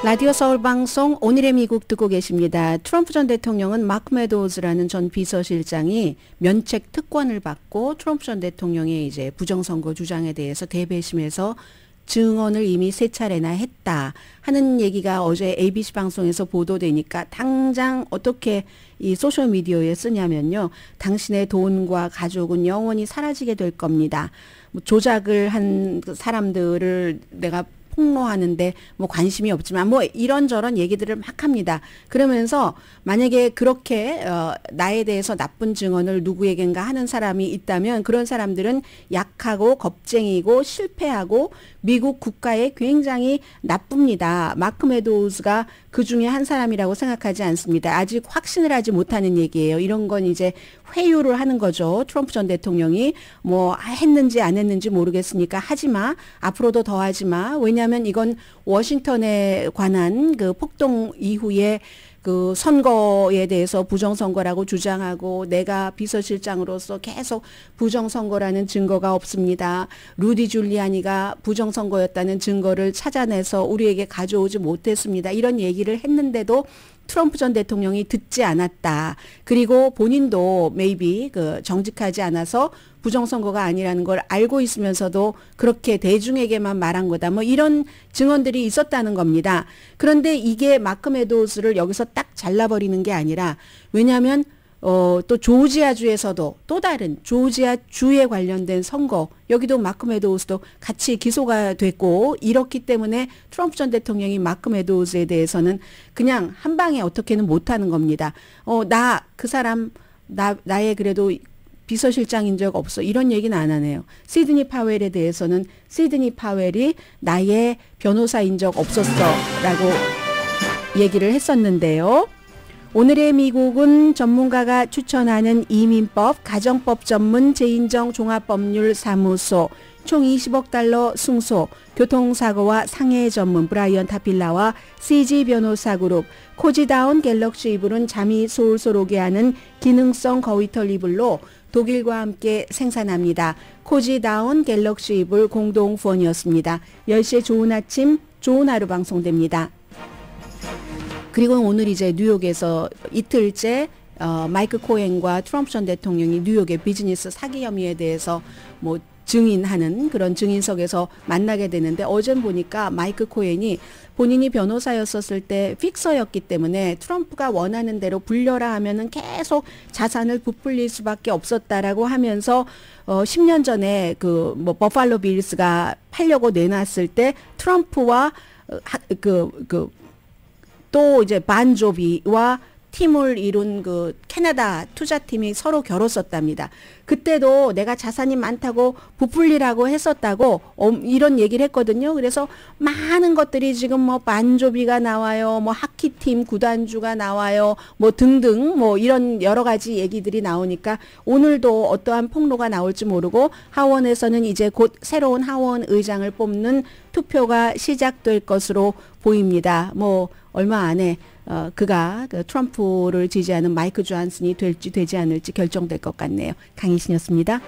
라디오 서울 방송 오늘의 미국 듣고 계십니다. 트럼프 전 대통령은 마크 메도우즈라는 전 비서실장이 면책 특권을 받고 트럼프 전 대통령의 이제 부정선거 주장에 대해서 대배심해서 증언을 이미 3차례나 했다 하는 얘기가 어제 ABC 방송에서 보도되니까 당장 어떻게 이 소셜미디어에 쓰냐면요. 당신의 돈과 가족은 영원히 사라지게 될 겁니다. 뭐 조작을 한 사람들을 내가 폭로하는데 뭐 관심이 없지만 뭐 이런저런 얘기들을 막 합니다. 그러면서 만약에 그렇게 나에 대해서 나쁜 증언을 누구에겐가 하는 사람이 있다면 그런 사람들은 약하고 겁쟁이고 실패하고 미국 국가에 굉장히 나쁩니다. 마크 메도우즈가 그 중에 한 사람이라고 생각하지 않습니다. 아직 확신을 하지 못하는 얘기예요. 이런 건 이제 회유를 하는 거죠. 트럼프 전 대통령이 뭐 했는지 안 했는지 모르겠으니까 하지 마. 앞으로도 더 하지 마. 왜냐하면 이건 워싱턴에 관한 그 폭동 이후에 그 선거에 대해서 부정선거라고 주장하고 내가 비서실장으로서 계속 부정선거라는 증거가 없습니다. 루디 줄리아니가 부정선거였다는 증거를 찾아내서 우리에게 가져오지 못했습니다. 이런 얘기를 했는데도 트럼프 전 대통령이 듣지 않았다. 그리고 본인도 maybe 그 정직하지 않아서 부정선거가 아니라는 걸 알고 있으면서도 그렇게 대중에게만 말한 거다. 뭐 이런 증언들이 있었다는 겁니다. 그런데 이게 마크 메도우즈를 여기서 딱 잘라버리는 게 아니라 왜냐하면 또 조지아주에서도 또 다른 조지아 주에 관련된 선거 여기도 마크 메도우즈도 같이 기소가 됐고 이렇기 때문에 트럼프 전 대통령이 마크 메도우즈에 대해서는 그냥 한 방에 어떻게는 못하는 겁니다. 나 그 사람 나의 그래도 비서실장인 적 없어. 이런 얘기는 안 하네요. 시드니 파웰에 대해서는 시드니 파웰이 나의 변호사인 적 없었어 라고 얘기를 했었는데요. 오늘의 미국은 전문가가 추천하는 이민법, 가정법 전문 재인정 종합법률사무소, 총 20억 달러 승소, 교통사고와 상해 전문 브라이언 타필라와 CG 변호사그룹, 코지다운 갤럭시 이불은 잠이 솔솔 오게 하는 기능성 거위털 이불로 독일과 함께 생산합니다. 코지다운 갤럭시 이불 공동 후원이었습니다. 10시에 좋은 아침, 좋은 하루 방송됩니다. 그리고 오늘 이제 뉴욕에서 이틀째 마이크 코헨과 트럼프 전 대통령이 뉴욕의 비즈니스 사기 혐의에 대해서 뭐 증인하는 그런 증인석에서 만나게 되는데 어젠 보니까 마이크 코헨이 본인이 변호사였었을 때 픽서였기 때문에 트럼프가 원하는 대로 불려라 하면은 계속 자산을 부풀릴 수밖에 없었다라고 하면서 10년 전에 그 뭐 버팔로 빌스가 팔려고 내놨을 때 트럼프와 또 이제 반조비와 팀을 이룬 그 캐나다 투자팀이 서로 겨뤘었답니다. 그때도 내가 자산이 많다고 부풀리라고 했었다고 이런 얘기를 했거든요. 그래서 많은 것들이 지금 뭐 반조비가 나와요. 뭐 하키팀 구단주가 나와요. 뭐 등등 뭐 이런 여러 가지 얘기들이 나오니까 오늘도 어떠한 폭로가 나올지 모르고 하원에서는 이제 곧 새로운 하원 의장을 뽑는 투표가 시작될 것으로 보입니다. 뭐 얼마 안에 그가 그 트럼프를 지지하는 마이크 존슨이 될지 되지 않을지 결정될 것 같네요. 강희신이었습니다.